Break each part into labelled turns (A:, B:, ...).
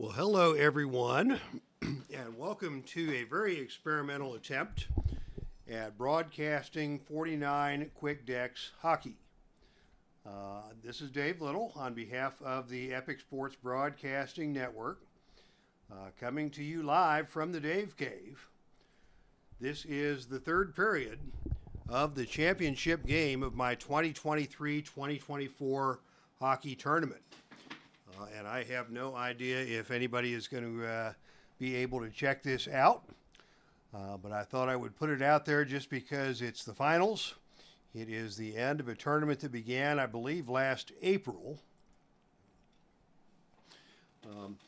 A: Well, hello everyone, and welcome to a very experimental attempt at broadcasting 49 Quick Decks Hockey. This is Dave Little on behalf of the Epic Sports Broadcasting Network, coming to you live from the Dave Cave. This is the third period of the championship game of my 2023-2024 hockey tournament. And I have no idea if anybody is going to be able to check this out. But I thought I would put it out there just because it's the finals. It is the end of a tournament that began, I believe, last April. And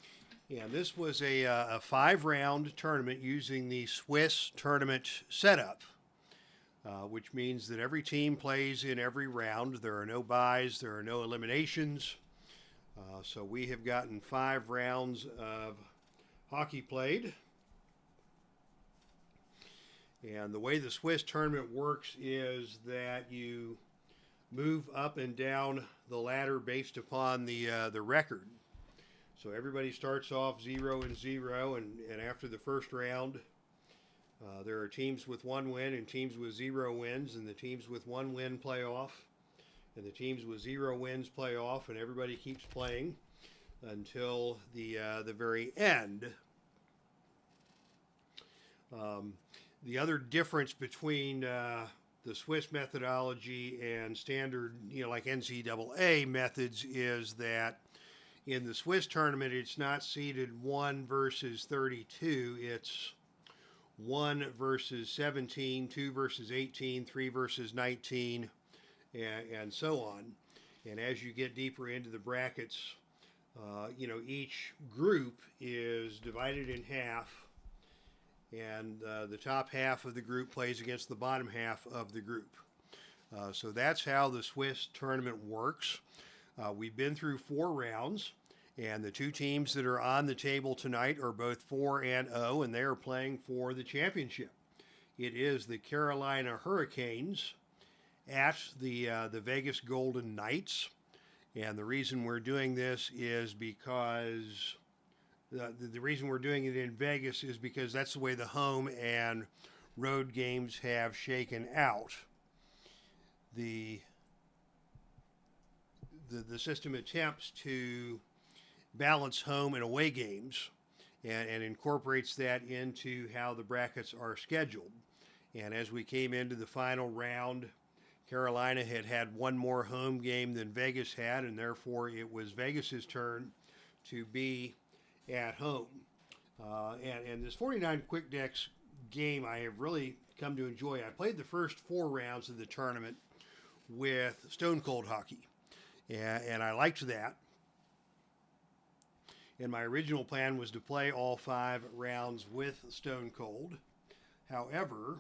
A: this was a 5-round tournament using the Swiss tournament setup, which means that every team plays in every round. There are no byes, there are no eliminations. So we have gotten 5 rounds of hockey played. And the way the Swiss tournament works is that you move up and down the ladder based upon the record. So everybody starts off 0-0, and after the first round, there are teams with 1 win and teams with 0 wins, and the teams with 1 win play off. And the teams with 0 wins play off, and everybody keeps playing until the very end. The other difference between the Swiss methodology and standard, like NCAA methods, is that in the Swiss tournament, it's not seeded 1 versus 32. It's 1 versus 17, 2 versus 18, 3 versus 19. And so on. And as you get deeper into the brackets, each group is divided in half, and the top half of the group plays against the bottom half of the group. So that's how the Swiss tournament works. We've been through 4 rounds, and the 2 teams that are on the table tonight are both 4-0, and they are playing for the championship. It is the Carolina Hurricanes at the Vegas Golden Knights. And the reason we're doing this is because the reason we're doing it in Vegas is because that's the way the home and road games have shaken out. The system attempts to balance home and away games and incorporates that into how the brackets are scheduled. And as we came into the final round, Carolina had 1 more home game than Vegas had, and therefore it was Vegas's turn to be at home. And this 49 Quick Decks game I have really come to enjoy. I played the first 4 rounds of the tournament with Stone Cold Hockey, and I liked that. And my original plan was to play all 5 rounds with Stone Cold. However,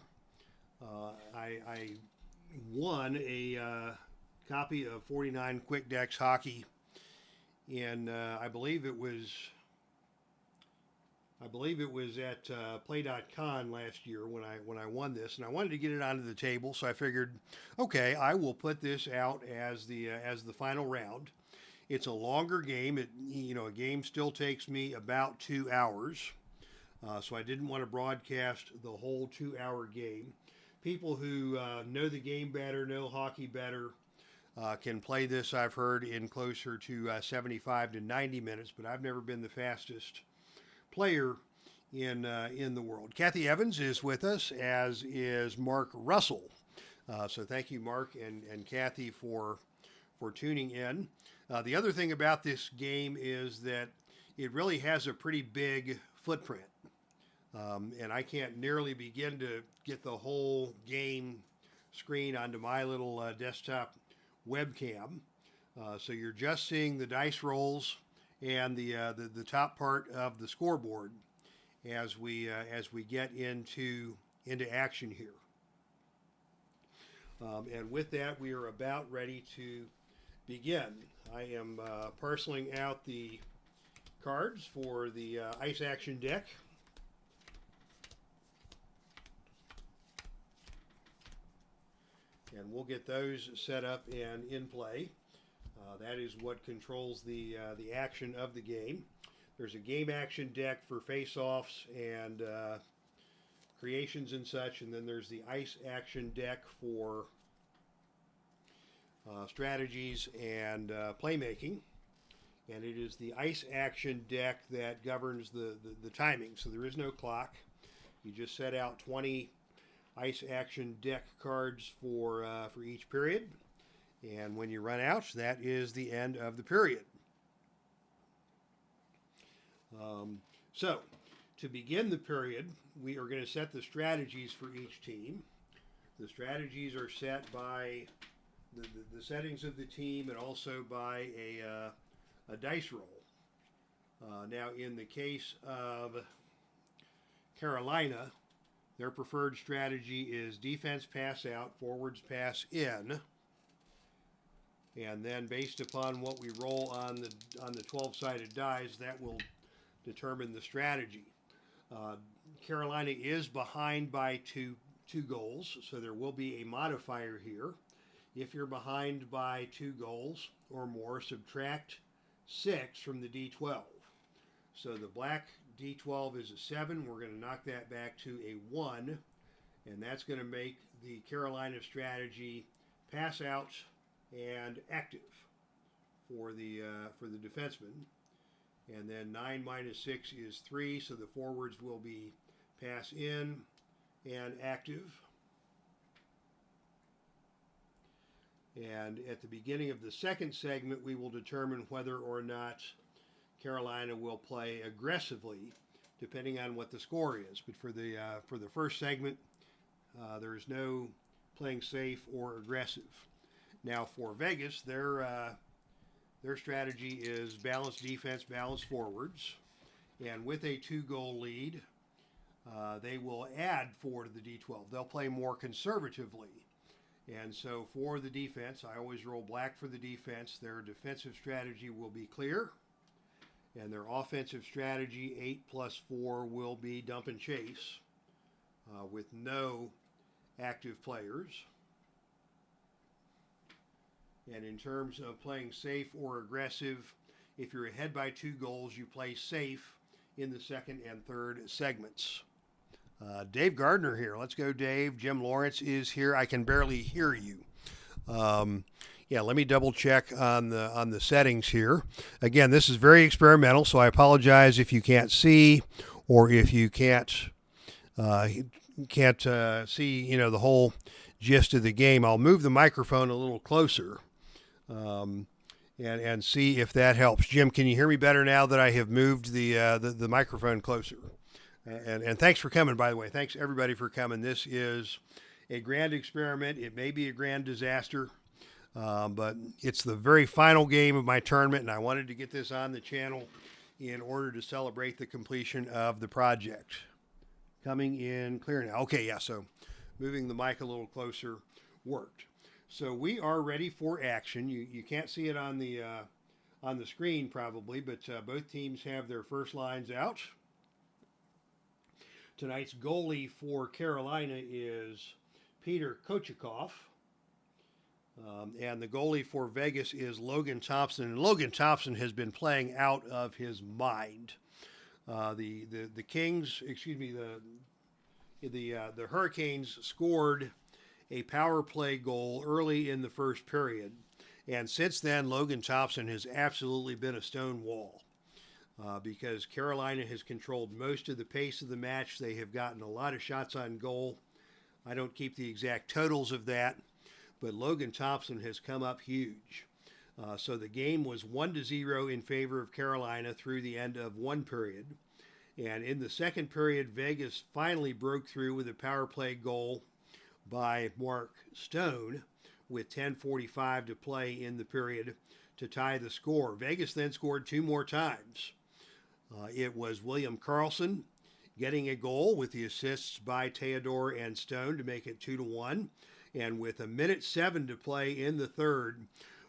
A: I won a copy of 49 Quick Decks Hockey in I believe it was at Play.con last year when I won this, and I wanted to get it onto the table, so I figured, okay, I will put this out as the final round. It's a longer game. A game still takes me about 2 hours, so I didn't want to broadcast the whole 2-hour game. People who know the game better, know hockey better, can play this, I've heard, in closer to 75 to 90 minutes, but I've never been the fastest player in the world. Kathy Evans is with us, as is Mark Russell. So thank you, Mark and Kathy, for tuning in. The other thing about this game is that it really has a pretty big footprint. And I can't nearly begin to get the whole game screen onto my little desktop webcam. So you're just seeing the dice rolls and the top part of the scoreboard as we get into action here. And with that, we are about ready to begin. I am parceling out the cards for the ice action deck. And we'll get those set up and in play. That is what controls the action of the game. there's a game action deck for face-offs and creations and such, and then there's the ice action deck for strategies and playmaking. And it is the ice action deck that governs the timing. So there is no clock. You just set out 20 ice action deck cards for each period. And when you run out, that is the end of the period. So to begin the period, we are going to set the strategies for each team. The strategies are set by the settings of the team and also by a dice roll. Now, in the case of Carolina, their preferred strategy is defense pass out, forwards pass in, and then based upon what we roll on the 12-sided dice, that will determine the strategy. Carolina is behind by two goals, so there will be a modifier here. If you're behind by 2 goals or more, subtract 6 from the D12. So the black D12 is a 7. We're going to knock that back to a 1, and that's going to make the Carolina strategy pass out and active for the defenseman. And then 9 minus 6 is 3, so the forwards will be pass in and active. And at the beginning of the second segment, we will determine whether or not Carolina will play aggressively, depending on what the score is. But for the first segment, there is no playing safe or aggressive. Now for Vegas, their strategy is balanced defense, balanced forwards, and with a 2-goal lead, they will add 4 to the D12. They'll play more conservatively. And so for the defense, I always roll black for the defense. Their defensive strategy will be clear. And their offensive strategy, 8 plus 4, will be dump and chase with no active players. And in terms of playing safe or aggressive, if you're ahead by 2 goals, you play safe in the second and third segments. Dave Gardner here. Let's go, Dave. Jim Lawrence is here. I can barely hear you. Let me double check on the settings here. Again, this is very experimental, so I apologize if you can't see or if you can't see the whole gist of the game. I'll move the microphone a little closer and see if that helps. Jim, can you hear me better now that I have moved the microphone closer? And thanks for coming, by the way. Thanks, everybody, for coming. This is a grand experiment. It may be a grand disaster, but it's the very final game of my tournament, and I wanted to get this on the channel in order to celebrate the completion of the project. Coming in clear now. Okay, yeah, so moving the mic a little closer worked. So we are ready for action. You can't see it on the screen probably, but both teams have their first lines out. Tonight's goalie for Carolina is Peter Kochetkov. And the goalie for Vegas is Logan Thompson. And Logan Thompson has been playing out of his mind. The Hurricanes scored a power play goal early in the first period. And since then, Logan Thompson has absolutely been a stone wall. Because Carolina has controlled most of the pace of the match. They have gotten a lot of shots on goal. I don't keep the exact totals of that, but Logan Thompson has come up huge. So the game was 1-0 in favor of Carolina through the end of one period. And in the second period, Vegas finally broke through with a power play goal by Mark Stone with 10:45 to play in the period to tie the score. Vegas then scored 2 more times. It was William Karlsson getting a goal with the assists by Theodore and Stone to make it 2-1. And with 1:07 to play in the third,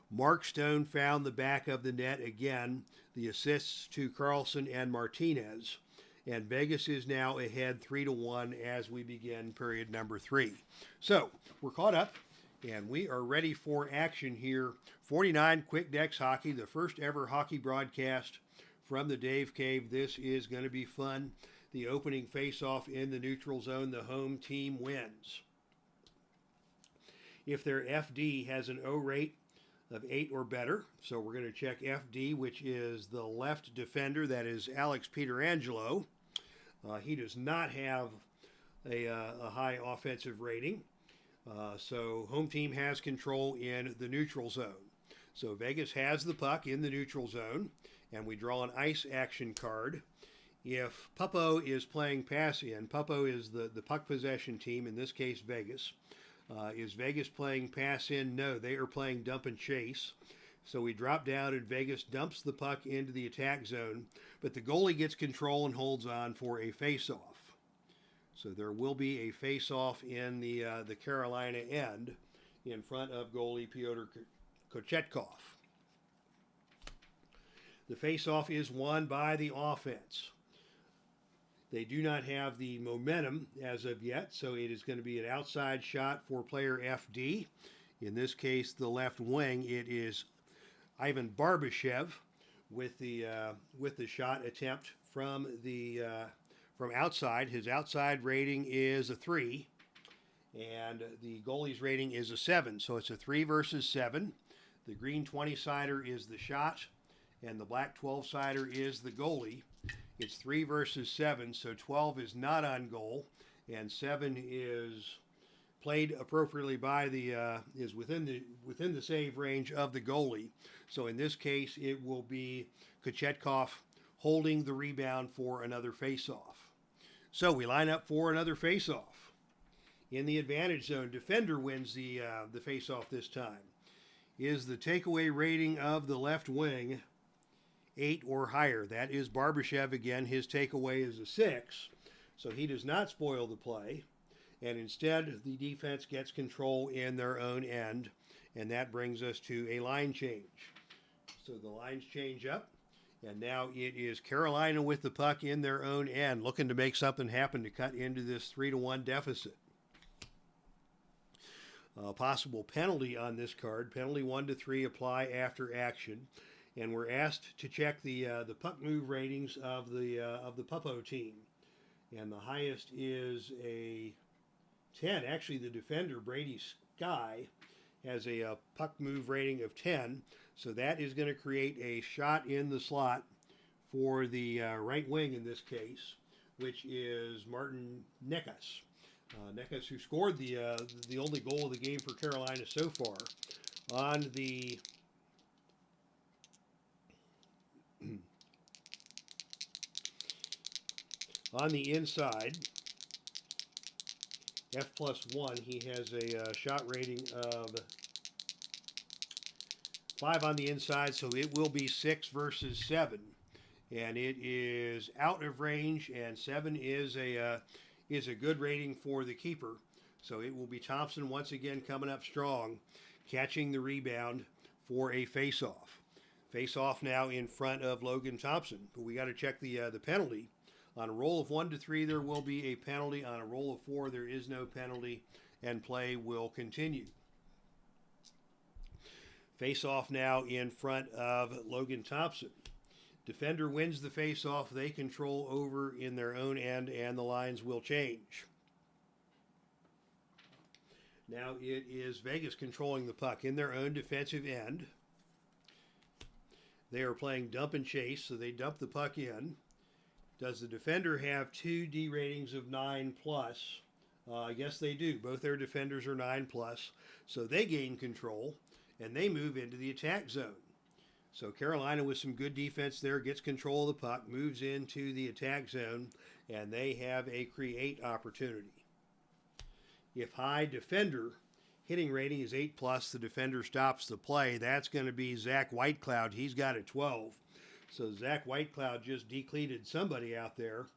A: Mark Stone found the back of the net again, the assists to Karlsson and Martinez. And Vegas is now ahead 3-1 as we begin period number 3. So we're caught up and we are ready for action here. 49 Quick Decks Hockey, the first ever hockey broadcast from the Dave Cave. This is going to be fun. The opening face-off in the neutral zone, the home team wins. If their FD has an O rate of 8 or better, so we're going to check FD, which is the left defender, that is Alex Pietrangelo. He does not have a high offensive rating, so home team has control in the neutral zone. So Vegas has the puck in the neutral zone, and we draw an ice action card. If Puppo is playing pass in, Puppo is the puck possession team, in this case Vegas. Is Vegas playing pass in? No, they are playing dump and chase. So we drop down and Vegas dumps the puck into the attack zone, but the goalie gets control and holds on for a face-off. So there will be a face-off in the Carolina end in front of goalie Pyotr Kochetkov. The face-off is won by the offense. They do not have the momentum as of yet, so it is going to be an outside shot for player FD. In this case, the left wing, it is Ivan Barbashev with the shot attempt from outside. His outside rating is a 3, and the goalie's rating is a 7. So it's a 3 versus 7. The green 20-sider is the shot, and the black 12-sider is the goalie. It's 3 versus 7, so 12 is not on goal, and 7 is played appropriately by is within the save range of the goalie. So in this case, it will be Kochetkov holding the rebound for another face-off. So we line up for another face-off. In the advantage zone, defender wins the face-off this time. Is the takeaway rating of the left wing 8 or higher? That is Barbashev again. His takeaway is a 6, so he does not spoil the play, and instead the defense gets control in their own end, and that brings us to a line change. So the lines change up, and now it is Carolina with the puck in their own end, looking to make something happen to cut into this 3-1 deficit. Possible penalty on this card. Penalty 1-3 apply after action. And we're asked to check the puck move ratings of the Puppo team, and the highest is a 10. Actually, the defender Brady Sky has a puck move rating of 10, so that is going to create a shot in the slot for the right wing in this case, which is Martin Necas. Necas, who scored the only goal of the game for Carolina so far, on the inside, F+1, he has a shot rating of 5 on the inside, so it will be 6 versus 7. And it is out of range, and 7 is a good rating for the keeper. So it will be Thompson once again coming up strong, catching the rebound for a face-off. Face-off now in front of Logan Thompson, but we got to check the penalty. On a roll of 1-3, there will be a penalty. On a roll of 4, there is no penalty, and play will continue. Face-off now in front of Logan Thompson. Defender wins the face-off. They control over in their own end, and the lines will change. Now it is Vegas controlling the puck in their own defensive end. They are playing dump and chase, so they dump the puck in. Does the defender have 2 D ratings of 9+? Yes, they do. Both their defenders are 9+, so they gain control, and they move into the attack zone. So Carolina, with some good defense there, gets control of the puck, moves into the attack zone, and they have a create opportunity. If high defender hitting rating is 8+, the defender stops the play. That's going to be Zach Whitecloud. He's got a 12. So Zach Whitecloud just decleated somebody out there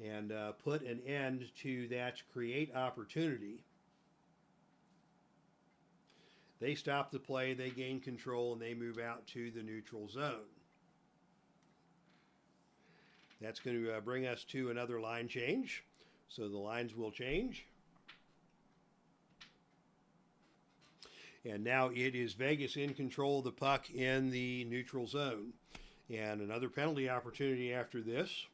A: and put an end to that create opportunity. They stop the play, they gain control, and they move out to the neutral zone. That's going to bring us to another line change. So the lines will change. And now it is Vegas in control of the puck in the neutral zone. And another penalty opportunity after this.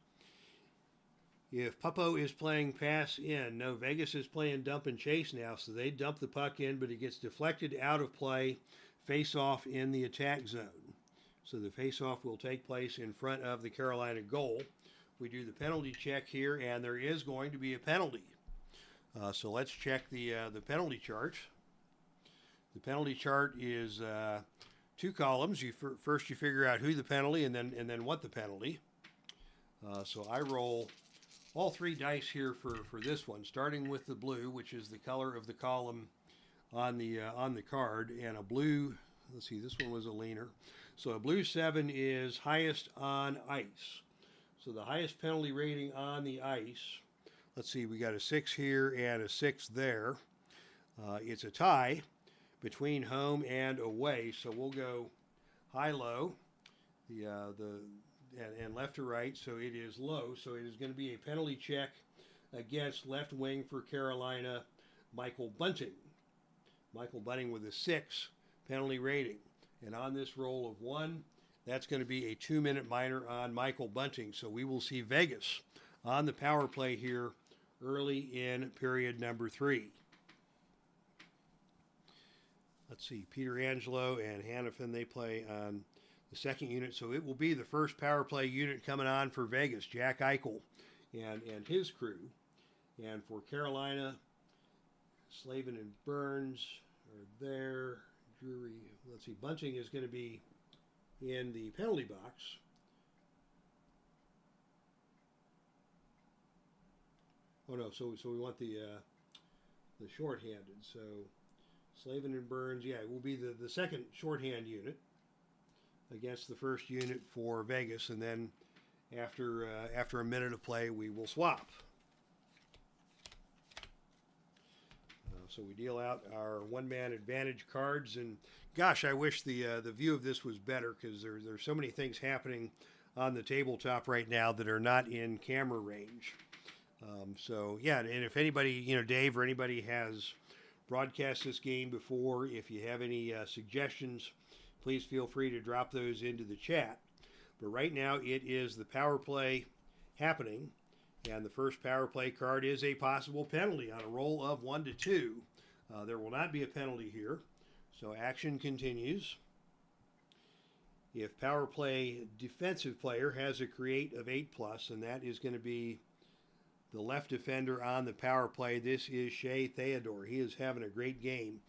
A: If Puppo is playing pass in, no, Vegas is playing dump and chase now, so they dump the puck in, but it gets deflected out of play, face off in the attack zone. So the face off will take place in front of the Carolina goal. We do the penalty check here, and there is going to be a penalty. So let's check the penalty chart. The penalty chart is 2 columns. First you figure out who the penalty, and then what the penalty. So I roll all 3 dice here for this one, starting with the blue, which is the color of the column on the card, and a blue. Let's see, this one was a leaner. So a blue 7 is highest on ice. So the highest penalty rating on the ice. Let's see, we got a 6 here and a 6 there. It's a tie between home and away, so we'll go high-low, and left to right, so it is low. So it is going to be a penalty check against left wing for Carolina, Michael Bunting. Michael Bunting with a 6 penalty rating. And on this roll of 1, that's going to be a 2-minute minor on Michael Bunting. So we will see Vegas on the power play here early in period number 3. Let's see, Peter Angelo and Hanifin, they play on the second unit. So it will be the first power play unit coming on for Vegas, Jack Eichel and his crew. And for Carolina, Slavin and Burns are there. Drury, let's see, Bunting is going to be in the penalty box. Oh no, so we want the shorthanded. So Slavin and Burns, yeah, it will be the second shorthand unit against the first unit for Vegas, and then after a minute of play, we will swap. So we deal out our 1-man advantage cards, and gosh, I wish the view of this was better, because there's so many things happening on the tabletop right now that are not in camera range. So yeah, and if anybody, Dave or anybody has broadcast this game before, if you have any suggestions, please feel free to drop those into the chat. But right now it is the power play happening, and the first power play card is a possible penalty on a roll of 1 to 2. There will not be a penalty here, so action continues. If power play defensive player has a create of 8+, and that is going to be the left defender on the power play, this is Shea Theodore. He is having a great game,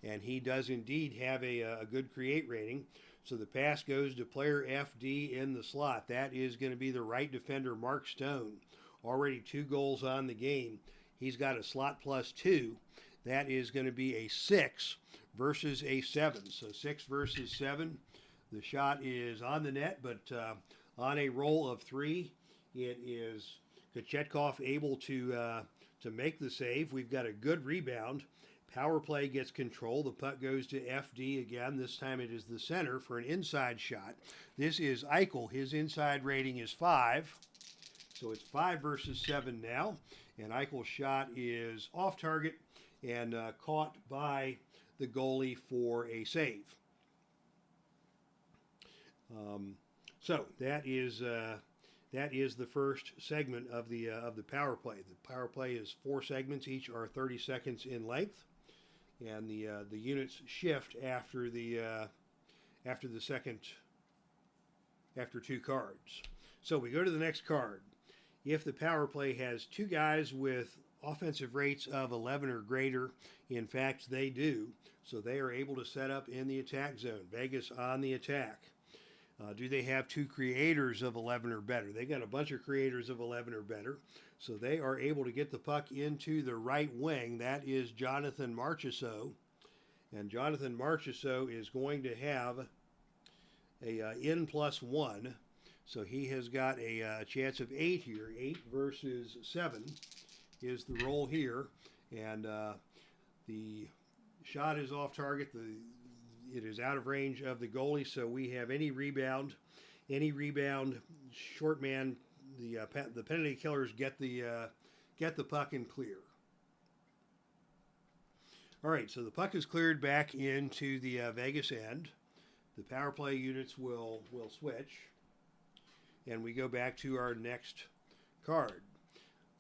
A: and he does indeed have a good create rating. So the pass goes to player FD in the slot. That is going to be the right defender, Mark Stone. Already 2 goals on the game. He's got a slot +2. That is going to be a 6 versus a 7. So 6 versus 7. The shot is on the net, but on a roll of 3, it is Kochetkov able to make the save. We've got a good rebound. Power play gets control. The puck goes to FD again. This time it is the center for an inside shot. This is Eichel. His inside rating is 5. So it's 5 versus 7 now. And Eichel's shot is off target and caught by the goalie for a save. So that is the first segment of the power play. The power play is 4 segments. Each are 30 seconds in length, and the units shift after the second, after 2 cards. So we go to the next card. If the power play has 2 guys with offensive rates of 11 or greater, in fact they do, so they are able to set up in the attack zone. Vegas on the attack. Do they have 2 creators of 11 or better? They got a bunch of creators of 11 or better, so they are able to get the puck into the right wing. That is Jonathan Marchessault, and Jonathan Marchessault is going to have a N+1, so he has got a chance of 8 here. 8 versus 7 is the roll here, and the shot is off target. It is out of range of the goalie, so we have any rebound, short man. The penalty killers get the puck and clear. All right, so the puck is cleared back into the Vegas end. The power play units will switch. and we go back to our next card.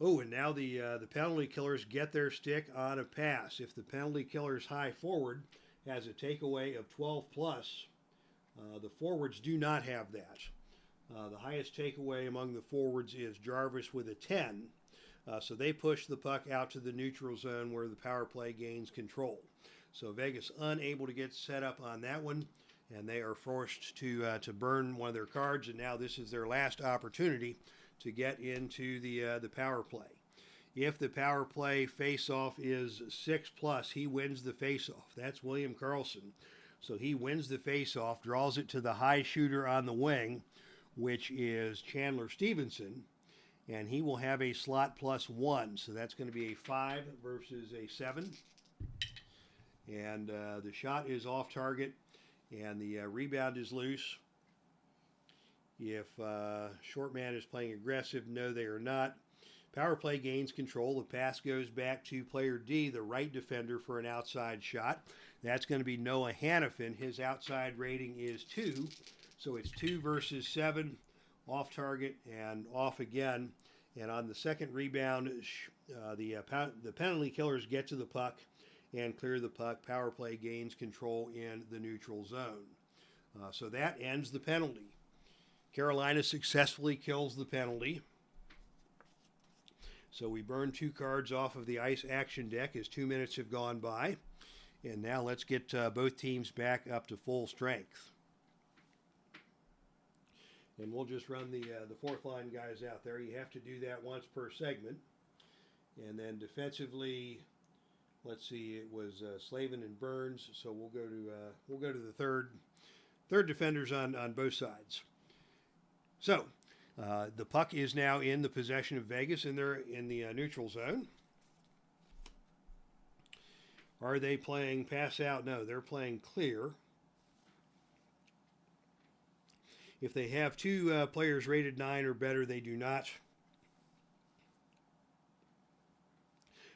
A: Oh, and now the penalty killers get their stick on a pass. If the penalty killer's high forward has a takeaway of 12 plus, the forwards do not have that. The highest takeaway among the forwards is Jarvis with a 10. So they push the puck out to the neutral zone where the power play gains control. So Vegas unable to get set up on that one, and they are forced to burn one of their cards. And now this is their last opportunity to get into the power play. If the power play face-off is 6 plus, he wins the face-off. That's William Karlsson. So he wins the face-off, draws it to the high shooter on the wing, which is Chandler Stevenson, and he will have a slot +1. So that's going to be a 5 versus a 7. And the shot is off target, and the rebound is loose. If short man is playing aggressive, no, they are not. Power play gains control. The pass goes back to player D, the right defender, for an outside shot. That's going to be Noah Hannafin. His outside rating is 2. So it's 2 versus 7, off target and off again. And on the second rebound, the penalty killers get to the puck and clear the puck. Power play gains control in the neutral zone. So that ends the penalty. Carolina successfully kills the penalty. So we burn 2 cards off of the ice action deck as 2 minutes have gone by. And now let's get both teams back up to full strength. And we'll just run the fourth line guys out there. You have to do that once per segment. And then defensively, let's see, it was Slavin and Burns. So we'll go to the third defenders on both sides. So the puck is now in the possession of Vegas, and they're in the neutral zone. Are they playing pass out? No, they're playing clear. If they have 2 players rated 9 or better, they do not.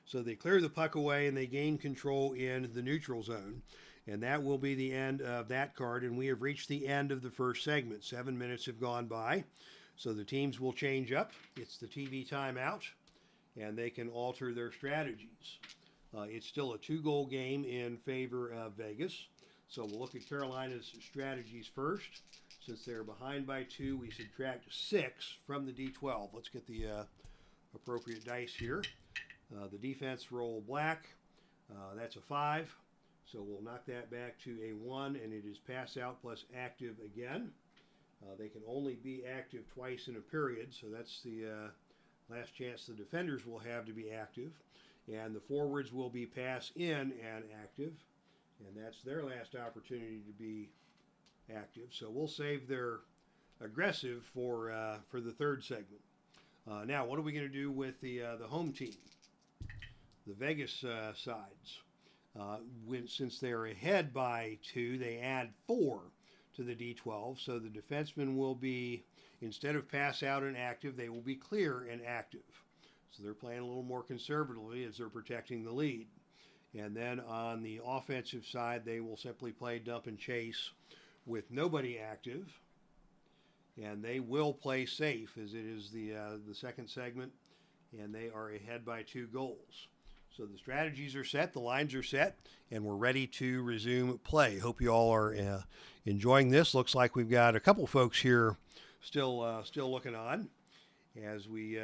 A: So they clear the puck away and they gain control in the neutral zone. And that will be the end of that card. And we have reached the end of the first segment. 7 minutes have gone by. So the teams will change up. It's the TV timeout, and they can alter their strategies. It's still a 2-goal game in favor of Vegas. So we'll look at Carolina's strategies first. Since they're behind by 2, we subtract 6 from the D12. Let's get the appropriate dice here. The defense roll black. That's a 5. So we'll knock that back to a 1, and it is pass out plus active again. They can only be active twice in a period, so that's the last chance the defenders will have to be active. And the forwards will be pass in and active, and that's their last opportunity to be active. So we'll save their aggressive for the third segment. Now, what are we going to do with the home team? The Vegas sides. Since they're ahead by 2, they add 4 to the D12. So the defensemen will be, instead of pass out and active, they will be clear and active. So they're playing a little more conservatively as they're protecting the lead. And then on the offensive side, they will simply play dump and chase with nobody active. And they will play safe, as it is the second segment, and they are ahead by 2 goals. So the strategies are set, the lines are set, and we're ready to resume play. Hope you all are enjoying this. Looks like we've got a couple folks here still looking on as we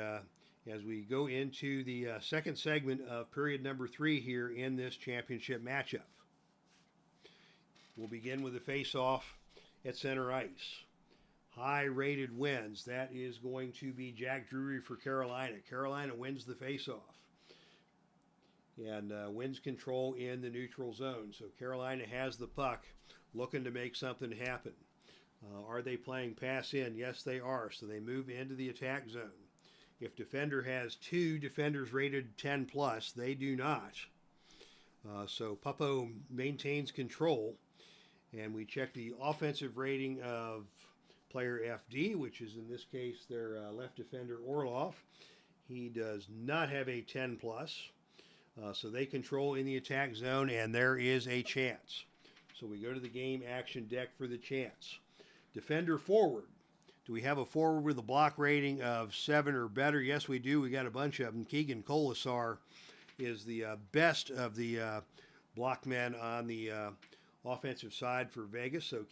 A: go into the second segment of period number 3 here in this championship matchup. We'll begin with the face-off at center ice. High-rated wins. That is going to be Jack Drury for Carolina. Carolina wins the face-off and wins control in the neutral zone. So Carolina has the puck, looking to make something happen. Are they playing pass in? Yes, they are. So they move into the attack zone. If defender has 2 defenders rated 10 plus, they do not. So Puppo maintains control, and we check the offensive rating of player FD, which is in this case their left defender Orlov. He does not have a 10 plus. So they control in the attack zone, and there is a chance. So we go to the game action deck for the chance. Defender forward. Do we have a forward with a block rating of 7 or better? Yes, we do. We got a bunch of them. Keegan Colasar is the best of the block men on the offensive side for Vegas. So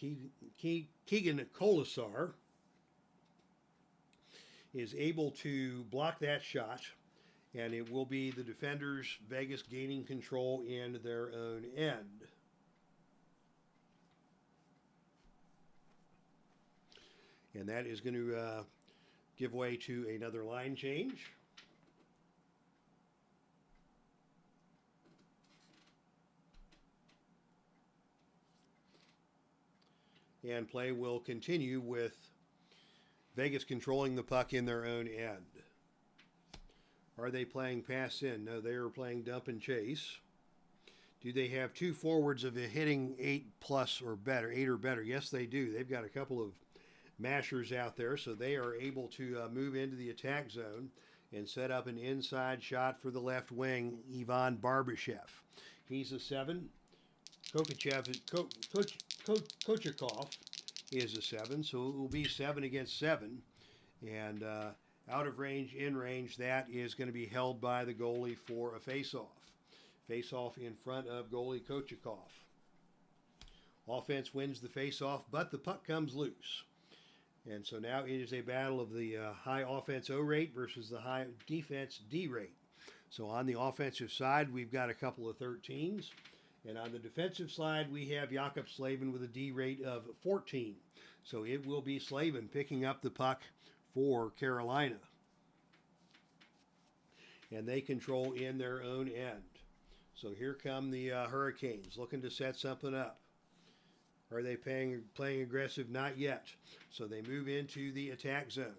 A: Keegan Colasar is able to block that shot, and it will be the defenders, Vegas, gaining control in their own end. And that is going to give way to another line change. And play will continue with Vegas controlling the puck in their own end. Are they playing pass in? No, they are playing dump and chase. Do they have two forwards of hitting 8 plus or better, 8 or better? Yes, they do. They've got a couple of mashers out there, so they are able to move into the attack zone and set up an inside shot for the left wing, Ivan Barbashev. He's a 7. Kochakov is a 7, so it will be 7 against 7. And out of range, in range, that is going to be held by the goalie for a face-off. Face-off in front of goalie Kochakov. Offense wins the face-off, but the puck comes loose. And so now it is a battle of the high offense O rate versus the high defense D rate. So on the offensive side, we've got a couple of 13s. And on the defensive side, we have Jakob Slavin with a D rate of 14. So it will be Slavin picking up the puck for Carolina. And they control in their own end. So here come the Hurricanes looking to set something up. Are they playing aggressive? Not yet. So they move into the attack zone.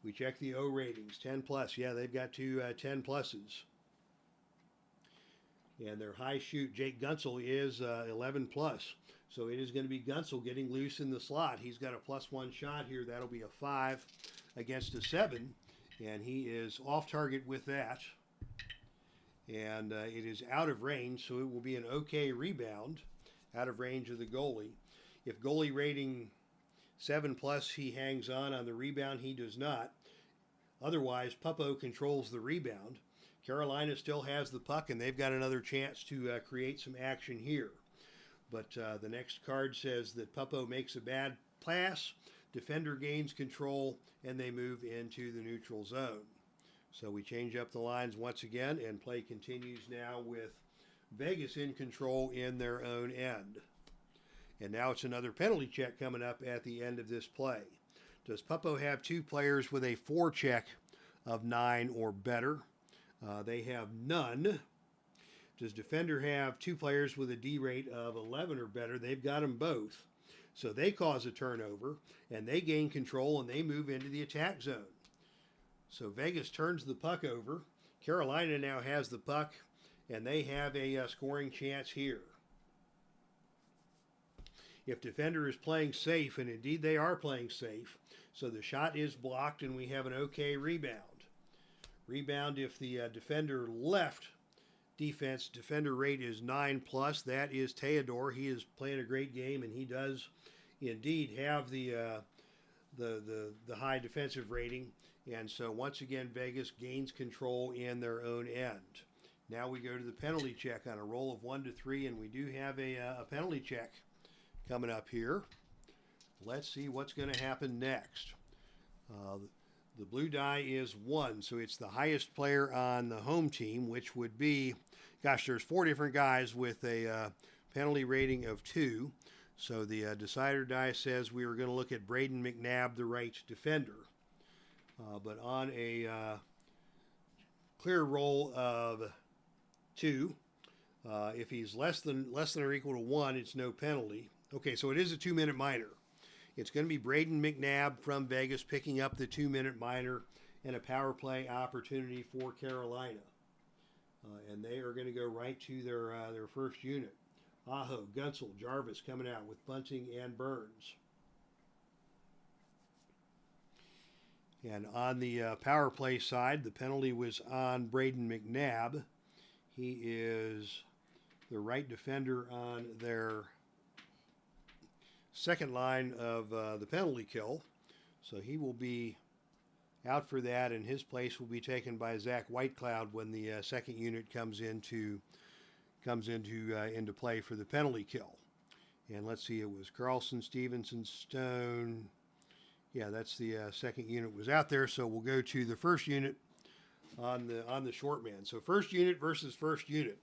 A: We check the O ratings, 10 plus. Yeah, they've got two 10 pluses. And their high shoot, Jake Gunsel, is 11 plus. So it is going to be Gunsel getting loose in the slot. He's got a +1 shot here. That'll be a 5 against a 7. And he is off target with that. And it is out of range, so it will be an okay rebound. Out of range of the goalie. If goalie rating 7 plus, he hangs on the rebound, he does not. Otherwise, Puppo controls the rebound. Carolina still has the puck, and they've got another chance to create some action here. But the next card says that Puppo makes a bad pass, defender gains control, and they move into the neutral zone. So we change up the lines once again, and play continues now with Vegas in control in their own end. And now it's another penalty check coming up at the end of this play. Does Puppo have two players with a forecheck of 9 or better? They have none. Does defender have two players with a D rate of 11 or better? They've got them both. So they cause a turnover, and they gain control, and they move into the attack zone. So Vegas turns the puck over. Carolina now has the puck, and they have a scoring chance here. If defender is playing safe, and indeed they are playing safe, so the shot is blocked and we have an okay rebound. Rebound if the defender left defense, defender rate is 9 plus. That is Theodore. He is playing a great game, and he does indeed have the high defensive rating. And so once again, Vegas gains control in their own end. Now we go to the penalty check on a roll of 1 to 3, and we do have a penalty check coming up here. Let's see what's going to happen next. The blue die is 1, so it's the highest player on the home team, which would be, gosh, there's 4 different guys with a penalty rating of 2. So the decider die says we are going to look at Braden McNabb, the right defender. But on a clear roll of 2, if he's less than or equal to 1, it's no penalty. Okay, so it is a 2-minute minor. It's going to be Braden McNabb from Vegas picking up the 2-minute minor and a power play opportunity for Carolina. And they are going to go right to their first unit. Aho, Gunsel, Jarvis coming out with Bunting and Burns. And on the power play side, the penalty was on Braden McNabb. He is the right defender on their second line of the penalty kill. So he will be out for that, and his place will be taken by Zach Whitecloud when the second unit comes into play for the penalty kill. And let's see, it was Carlson, Stevenson, Stone. Yeah, that's the second unit was out there. So we'll go to the first unit on the short man. So first unit versus first unit.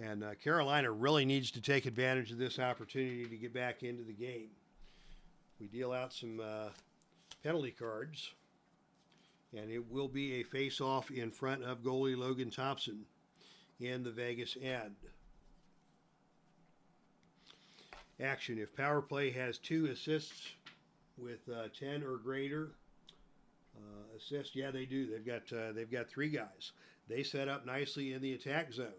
A: And Carolina really needs to take advantage of this opportunity to get back into the game. We deal out some penalty cards, and it will be a face-off in front of goalie Logan Thompson in the Vegas end. Action. If power play has 2 assists with 10 or greater assists, yeah, they do. They've got 3 guys. They set up nicely in the attack zone.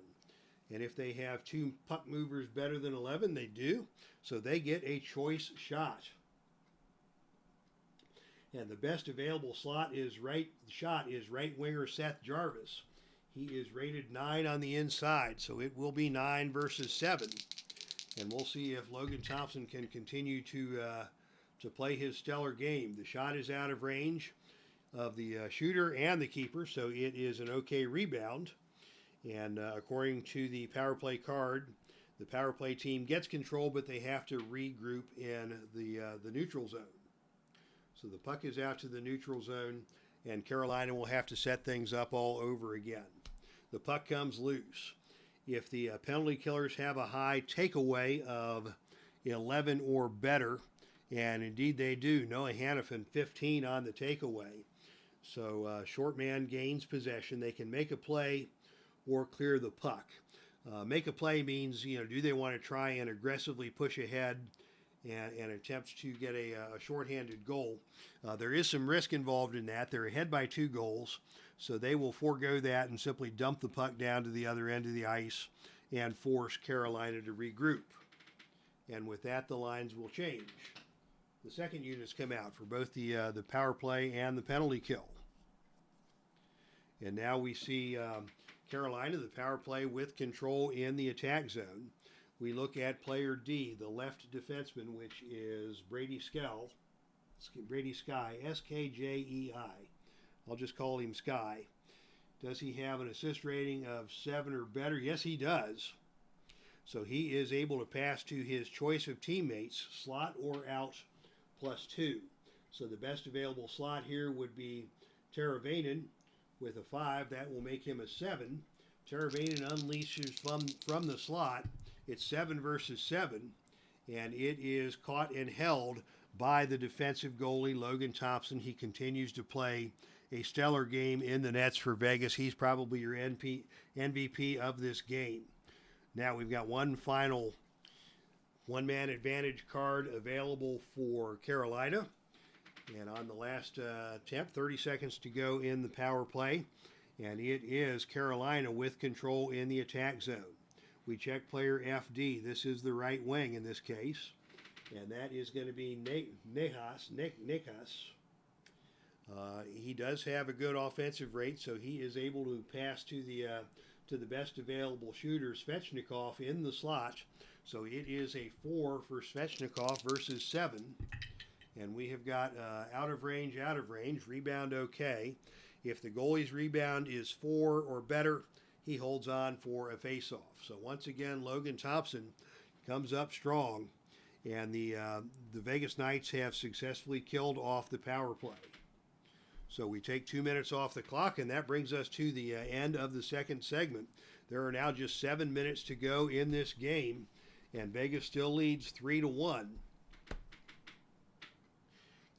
A: And if they have 2 puck movers better than 11, they do. So they get a choice shot. And the best available right winger Seth Jarvis. He is rated 9 on the inside, so it will be 9 versus 7. And we'll see if Logan Thompson can continue to play his stellar game. The shot is out of range of the shooter and the keeper, so it is an okay rebound. And according to the power play card, the power play team gets control, but they have to regroup in the neutral zone. So the puck is out to the neutral zone, and Carolina will have to set things up all over again. The puck comes loose. If the penalty killers have a high takeaway of 11 or better, and indeed they do, Noah Hannafin 15 on the takeaway. So short man gains possession. They can make a play or clear the puck. Make a play means, do they want to try and aggressively push ahead and attempt to get a shorthanded goal? There is some risk involved in that. They're ahead by 2 goals, so they will forego that and simply dump the puck down to the other end of the ice and force Carolina to regroup. And with that, the lines will change. The second units come out for both the power play and the penalty kill. And now we see Carolina, the power play with control in the attack zone. We look at player D, the left defenseman, which is Brady Sky, S-K-J-E-I. I'll just call him Sky. Does he have an assist rating of 7 or better? Yes, he does. So he is able to pass to his choice of teammates, slot or out, +2. So the best available slot here would be Teravainen with a 5. That will make him a 7. Teravainen unleashes from the slot. It's 7 versus 7, and it is caught and held by the defensive goalie, Logan Thompson. He continues to play a stellar game in the nets for Vegas. He's probably your MVP of this game. Now we've got one final one-man advantage card available for Carolina. And on the last attempt, 30 seconds to go in the power play. And it is Carolina with control in the attack zone. We check player FD. This is the right wing in this case. And that is going to be Nikas. He does have a good offensive rate, so he is able to pass to the best available shooter, Svechnikov, in the slot. So it is a 4 for Svechnikov versus 7. And we have got out of range, rebound okay. If the goalie's rebound is 4 or better, he holds on for a face-off. So once again, Logan Thompson comes up strong, and the Vegas Knights have successfully killed off the power play. So we take 2 minutes off the clock, and that brings us to the end of the second segment. There are now just 7 minutes to go in this game, and Vegas still leads 3-1.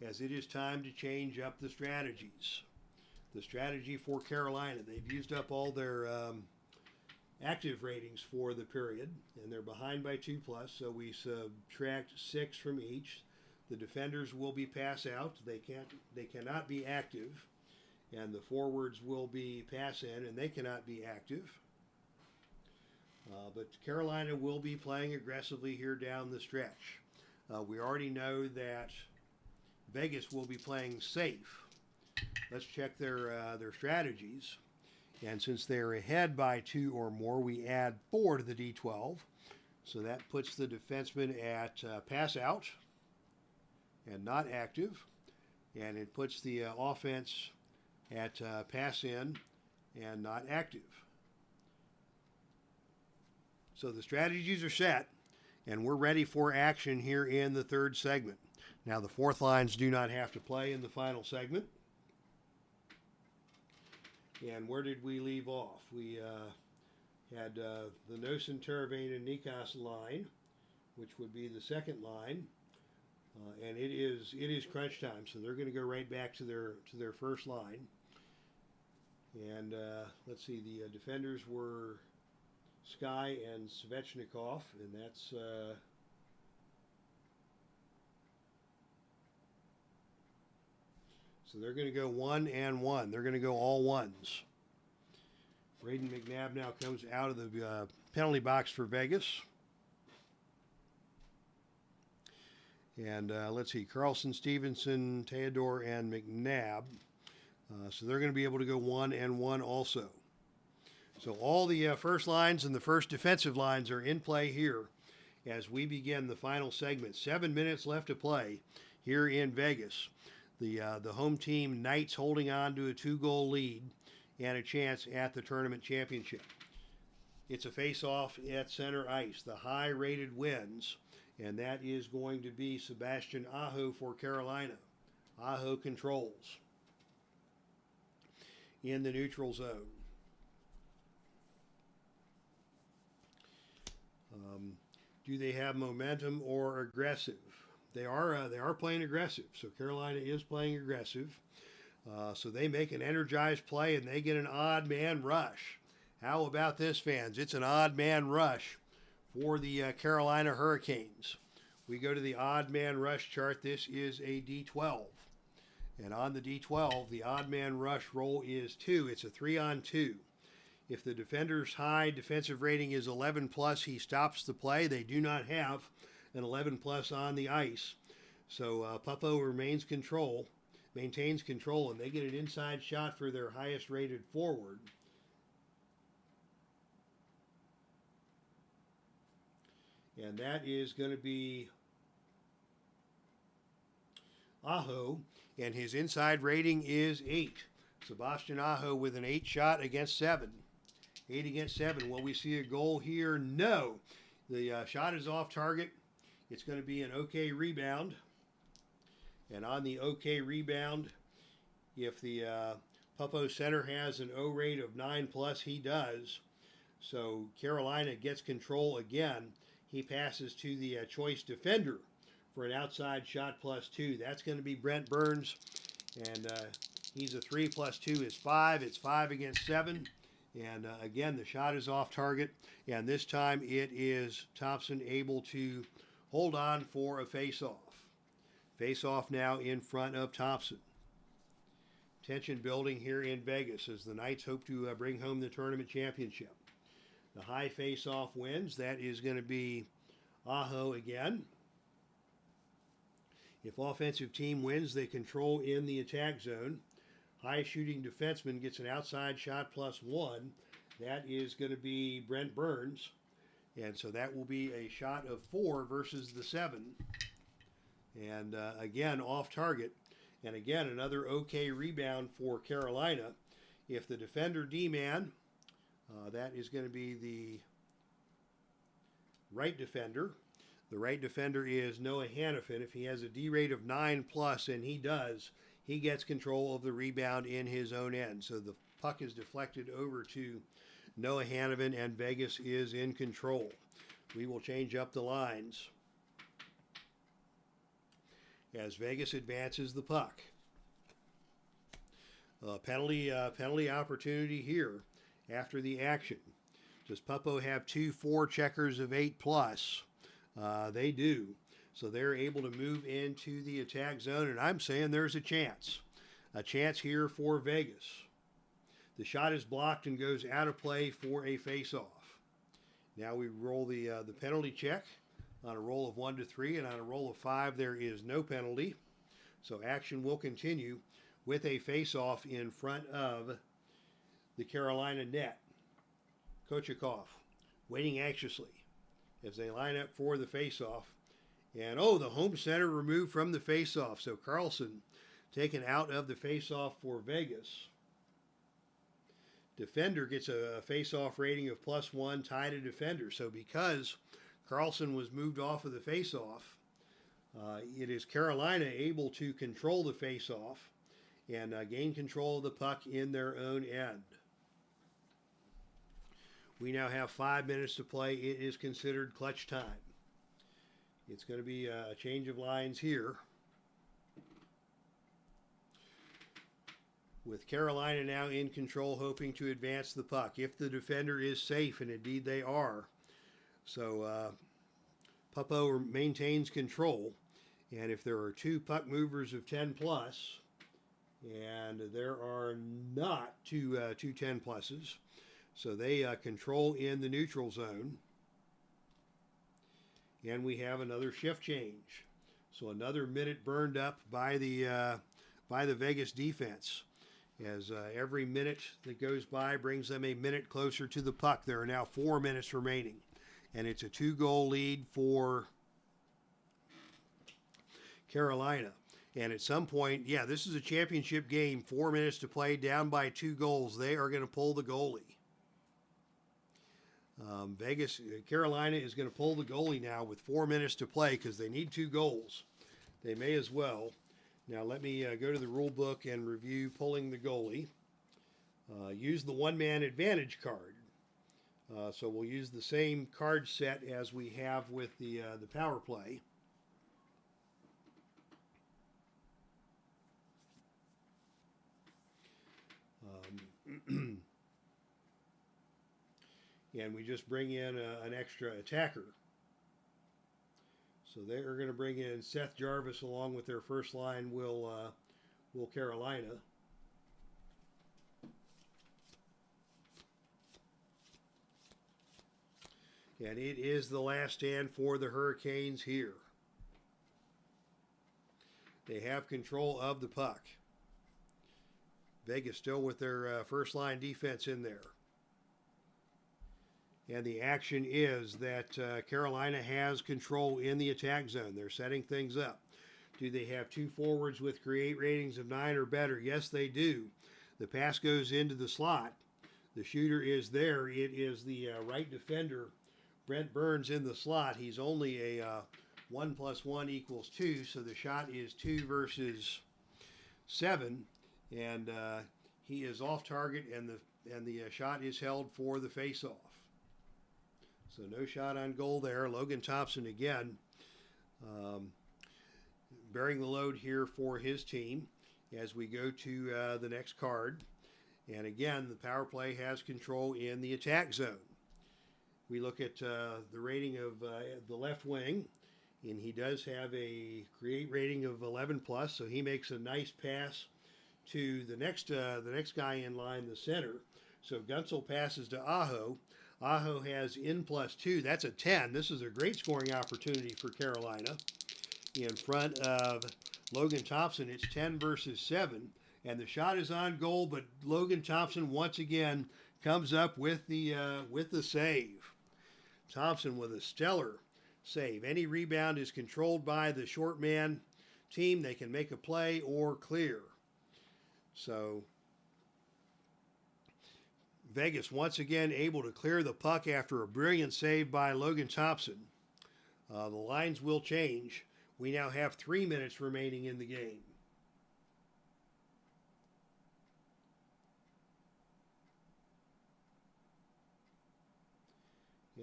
A: As it is time to change up the strategies. The strategy for Carolina, they've used up all their active ratings for the period, and they're behind by 2+, so we subtract 6 from each. The defenders will be pass out. They cannot be active, and the forwards will be pass in, and they cannot be active. But Carolina will be playing aggressively here down the stretch. We already know that Vegas will be playing safe. Let's check their strategies. And since they're ahead by 2 or more, we add 4 to the D12. So that puts the defenseman at pass out. and not active, and it puts the offense at pass in and not active. So the strategies are set, and we're ready for action here in the third segment. Now the fourth lines do not have to play in the final segment. And where did we leave off? We had the Nosen, Teravainen, Nikas line, which would be the second line, and it is crunch time, so they're going to go right back to their first line. And let's see, the defenders were Sky and Svechnikov, and that's so they're going to go 1 and 1. They're going to go all ones. Brayden McNabb now comes out of the penalty box for Vegas. And let's see, Carlson, Stevenson, Theodore, and McNabb. So they're going to be able to go 1 and 1 also. So all the first lines and the first defensive lines are in play here as we begin the final segment. 7 minutes left to play here in Vegas. The home team Knights holding on to a 2-goal lead and a chance at the tournament championship. It's a face-off at center ice. The high-rated wins, and that is going to be Sebastian Aho for Carolina. Aho controls in the neutral zone. Do they have momentum or aggressive? They are playing aggressive. So Carolina is playing aggressive. So they make an energized play and they get an odd man rush. How about this, fans? It's an odd man rush for the Carolina Hurricanes. We go to the odd man rush chart. This is a D12. And on the D12, the odd man rush roll is 2. It's a 3-on-2. If the defender's high defensive rating is 11 plus, he stops the play. They do not have an 11 plus on the ice. So Puppo maintains control, and they get an inside shot for their highest rated forward. And that is going to be Aho, and his inside rating is 8. Sebastian Aho with an 8 shot against 7. 8 against 7. Will we see a goal here? No. The shot is off target. It's going to be an okay rebound. And on the okay rebound, if the Puppo center has an O rate of 9 plus, he does. So Carolina gets control again. He passes to the choice defender for an outside shot plus 2. That's going to be Brent Burns. And he's a 3 plus 2 is 5. It's 5 against 7. And again, the shot is off target. And this time it is Thompson able to hold on for a face-off. Face-off now in front of Thompson. Tension building here in Vegas as the Knights hope to bring home the tournament championship. The high face-off wins. That is going to be Aho again. If offensive team wins, they control in the attack zone. High shooting defenseman gets an outside shot plus 1. That is going to be Brent Burns. And so that will be a shot of 4 versus the 7. And again, off target. And again, another okay rebound for Carolina. If the defender D-man, that is going to be the right defender. The right defender is Noah Hannafin. If he has a D rate of 9 plus, and he does, he gets control of the rebound in his own end. So the puck is deflected over to Noah Hannafin, and Vegas is in control. We will change up the lines as Vegas advances the puck. Penalty opportunity here after the action. Does Puppo have 2 forecheckers of 8 plus? They do. So they're able to move into the attack zone, and I'm saying there's a chance. A chance here for Vegas. The shot is blocked and goes out of play for a face-off. Now we roll the penalty check on a roll of 1 to 3, and on a roll of 5 there is no penalty. So action will continue with a face-off in front of the Carolina net. Kochekov waiting anxiously as they line up for the face-off. And oh, the home center removed from the faceoff. So Carlson taken out of the faceoff for Vegas. Defender gets a faceoff rating of +1, tied to defender. So because Carlson was moved off of the faceoff, it is Carolina able to control the faceoff and gain control of the puck in their own end. We now have 5 minutes to play. It is considered clutch time. It's going to be a change of lines here, with Carolina now in control, hoping to advance the puck if the defender is safe, and indeed they are. So Puppo maintains control, and if there are 2 puck movers of 10 plus, and there are not two 10 pluses, so they control in the neutral zone. And we have another shift change. So another minute burned up by the Vegas defense. As every minute that goes by brings them a minute closer to the puck. There are now 4 minutes remaining. And it's a 2-goal lead for Carolina. And at some point, yeah, this is a championship game. 4 minutes to play, down by 2 goals. They are going to pull the goalie. Carolina is going to pull the goalie now with 4 minutes to play because they need 2 goals. They may as well. Now let me go to the rule book and review pulling the goalie. Use the one-man advantage card. So we'll use the same card set as we have with the power play. And we just bring in an extra attacker. So they are going to bring in Seth Jarvis along with their first line, will Carolina. And it is the last stand for the Hurricanes here. They have control of the puck. Vegas still with their first line defense in there. And the action is that Carolina has control in the attack zone. They're setting things up. Do they have 2 forwards with create ratings of 9 or better? Yes, they do. The pass goes into the slot. The shooter is there. It is the right defender, Brent Burns, in the slot. He's only a 1 + 1 = 2, so the shot is 2 versus 7. And he is off target, and the shot is held for the face-off. So no shot on goal there. Logan Thompson again bearing the load here for his team as we go to the next card. And again, the power play has control in the attack zone. We look at the rating of the left wing, and he does have a create rating of 11 plus, so he makes a nice pass to the next guy in line, the center. So Guentzel passes to Aho. Aho has in +2. That's a 10. This is a great scoring opportunity for Carolina. In front of Logan Thompson, it's 10 versus 7. And the shot is on goal, but Logan Thompson once again comes up with the save. Thompson with a stellar save. Any rebound is controlled by the short man team. They can make a play or clear. So Vegas once again able to clear the puck after a brilliant save by Logan Thompson. The lines will change. We now have 3 minutes remaining in the game.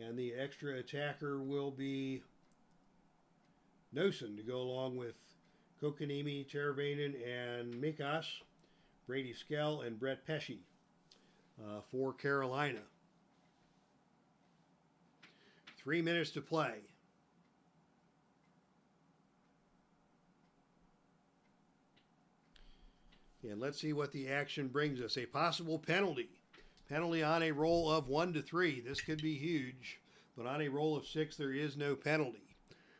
A: And the extra attacker will be Nosen to go along with Kokanimi, Teravainen, and Mikas, Brady Skell, and Brett Pesce for Carolina. 3 minutes to play. And let's see what the action brings us. A possible penalty. Penalty on a roll of 1 to 3. This could be huge, but on a roll of 6, there is no penalty.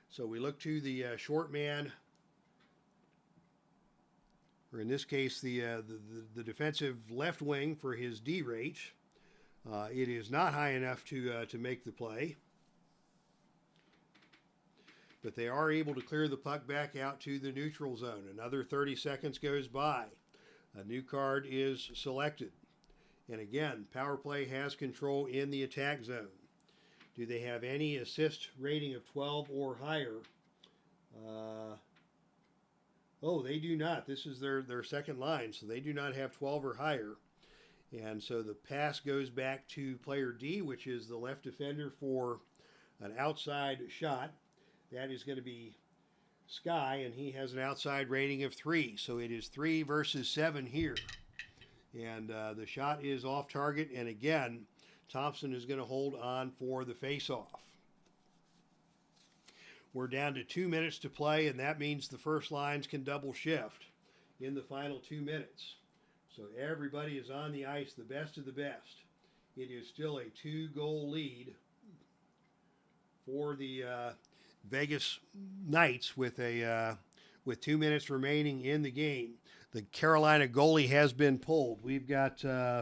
A: So we look to the short man, or in this case, the defensive left wing for his D rate. It is not high enough to make the play. but they are able to clear the puck back out to the neutral zone. Another 30 seconds goes by. A new card is selected. And again, power play has control in the attack zone. Do they have any assist rating of 12 or higher? Oh, they do not. This is their second line, so they do not have 12 or higher. And so the pass goes back to player D, which is the left defender for an outside shot. That is going to be Sky, and he has an outside rating of 3. So it is 3 versus 7 here. And the shot is off target, and again, Thompson is going to hold on for the faceoff. We're down to 2 minutes to play, and that means the first lines can double shift in the final 2 minutes. So everybody is on the ice, the best of the best. It is still a 2-goal lead for the Vegas Knights with 2 minutes remaining in the game. The Carolina goalie has been pulled. We've got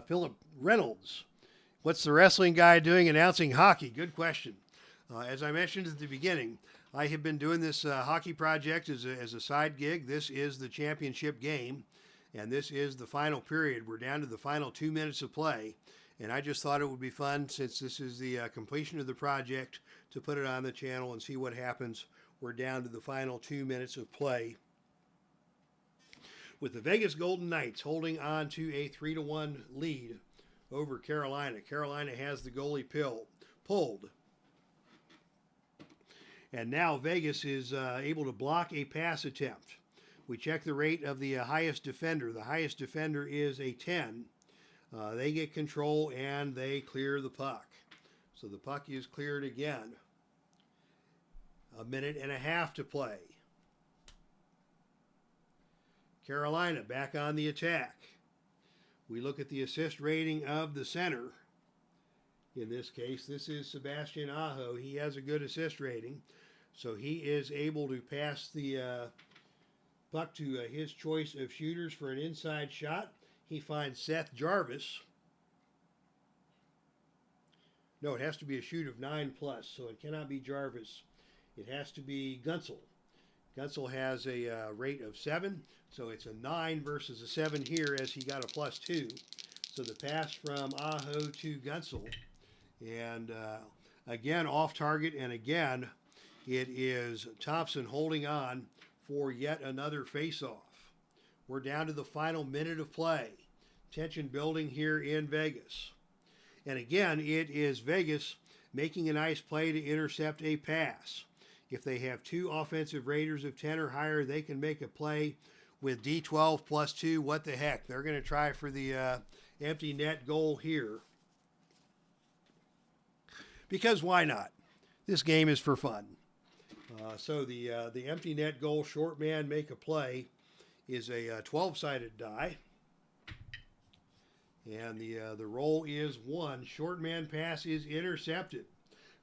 A: Philip Reynolds. What's the wrestling guy doing announcing hockey? Good question. As I mentioned at the beginning, I have been doing this hockey project as a side gig. This is the championship game, and this is the final period. We're down to the final 2 minutes of play, and I just thought it would be fun, since this is the completion of the project, to put it on the channel and see what happens. We're down to the final 2 minutes of play, with the Vegas Golden Knights holding on to a 3-1 lead over Carolina. Carolina has the goalie pulled. And now Vegas is able to block a pass attempt. We check the rate of the highest defender. The highest defender is a 10. They get control and they clear the puck. So the puck is cleared again. 1.5 minutes to play. Carolina back on the attack. We look at the assist rating of the center. In this case, this is Sebastian Aho. He has a good assist rating. So he is able to pass the puck to his choice of shooters for an inside shot. He finds Seth Jarvis. No, it has to be a shoot of 9+, so it cannot be Jarvis. It has to be Gunsel. Gunsel has a rate of 7, so it's a 9 versus a 7 here, as he got a +2. So the pass from Aho to Gunsel. And again, off target, and again, it is Thompson holding on for yet another faceoff. We're down to the final minute of play. Tension building here in Vegas. And again, it is Vegas making a nice play to intercept a pass. If they have 2 offensive raters of 10 or higher, they can make a play with D12 +2. What the heck? They're going to try for the empty net goal here. Because why not? This game is for fun. So the empty net goal, short man make a play, is a 12-sided die. And the roll is 1. Short man pass is intercepted.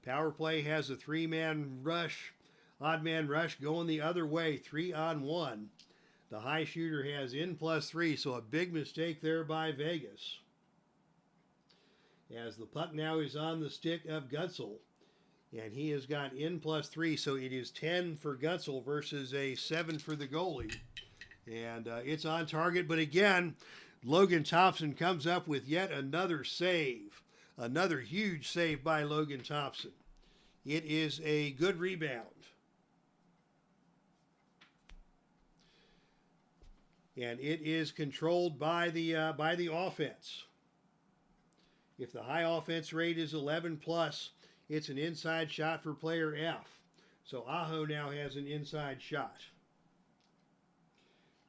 A: Power play has a 3-man rush, odd man rush going the other way, 3-on-1. The high shooter has in +3, so a big mistake there by Vegas. As the puck now is on the stick of Gunsel, and he has got in +3, so it is 10 for Gunsel versus a 7 for the goalie. And it's on target, but again, Logan Thompson comes up with yet another save. Another huge save by Logan Thompson. It is a good rebound. And it is controlled by the offense. If the high offense rate is 11+, it's an inside shot for player F. So Aho now has an inside shot.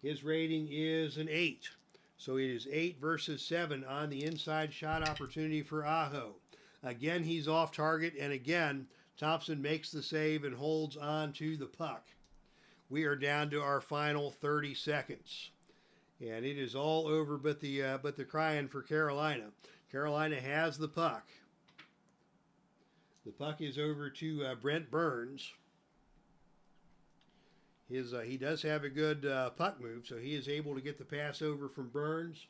A: His rating is an 8. So it is 8 versus 7 on the inside shot opportunity for Aho. Again, he's off target, and again, Thompson makes the save and holds on to the puck. We are down to our final 30 seconds. And it is all over but the crying for Carolina. Carolina has the puck. The puck is over to Brent Burns. He does have a good puck move, so he is able to get the pass over from Burns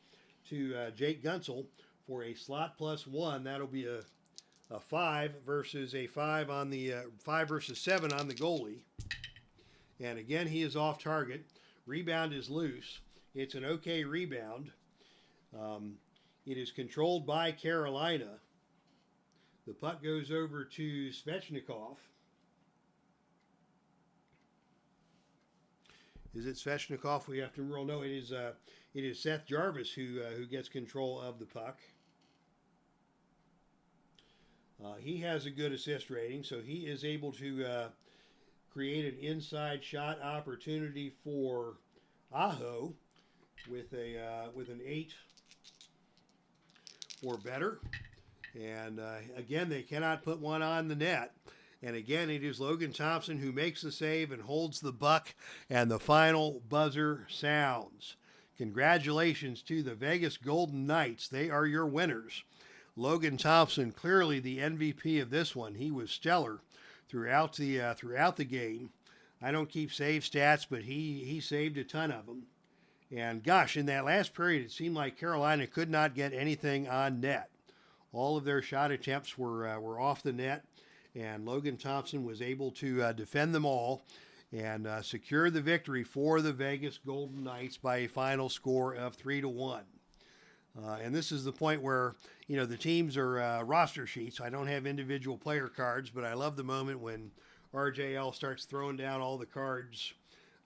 A: to Jake Gunsel for a slot +1. That'll be a a 5 versus a 5 on the 5 versus 7 on the goalie. And again, he is off target. Rebound is loose. It's an okay rebound. It is controlled by Carolina. The puck goes over to Svechnikov. Is it Svechnikov? We have to roll. No, it is Seth Jarvis who gets control of the puck. He has a good assist rating, so he is able to create an inside shot opportunity for Aho with an 8 or better. And again, they cannot put one on the net. And again, it is Logan Thompson who makes the save and holds the buck, and the final buzzer sounds. Congratulations to the Vegas Golden Knights. They are your winners. Logan Thompson, clearly the MVP of this one. He was stellar throughout the game. I don't keep save stats, but he saved a ton of them. And gosh, in that last period, it seemed like Carolina could not get anything on net. All of their shot attempts were off the net, and Logan Thompson was able to defend them all and secure the victory for the Vegas Golden Knights by a final score of 3-1. And this is the point where, the teams are roster sheets. I don't have individual player cards, but I love the moment when RJL starts throwing down all the cards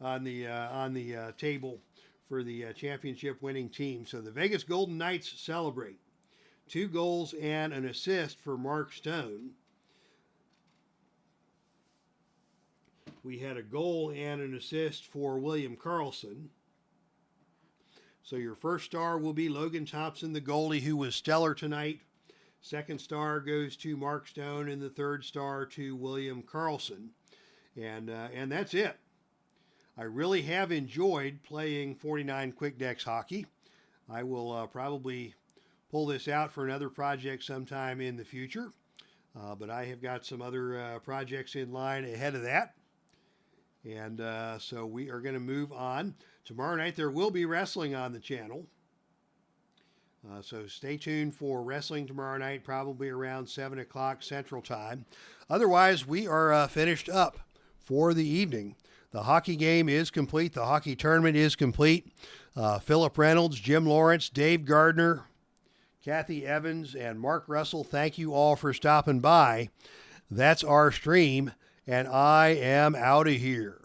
A: on the table for the championship winning team. So the Vegas Golden Knights celebrate. 2 goals and an assist for Mark Stone. We had a goal and an assist for William Karlsson. So your first star will be Logan Thompson, the goalie, who was stellar tonight. Second star goes to Mark Stone, and the third star to William Karlsson. And that's it. I really have enjoyed playing 49 Quick Decks hockey. I will probably pull this out for another project sometime in the future. But I have got some other projects in line ahead of that. And so we are going to move on. Tomorrow night there will be wrestling on the channel. So stay tuned for wrestling tomorrow night, probably around 7 o'clock Central Time. Otherwise, we are finished up for the evening. The hockey game is complete. The hockey tournament is complete. Philip Reynolds, Jim Lawrence, Dave Gardner, Kathy Evans, and Mark Russell, thank you all for stopping by. That's our stream, and I am out of here.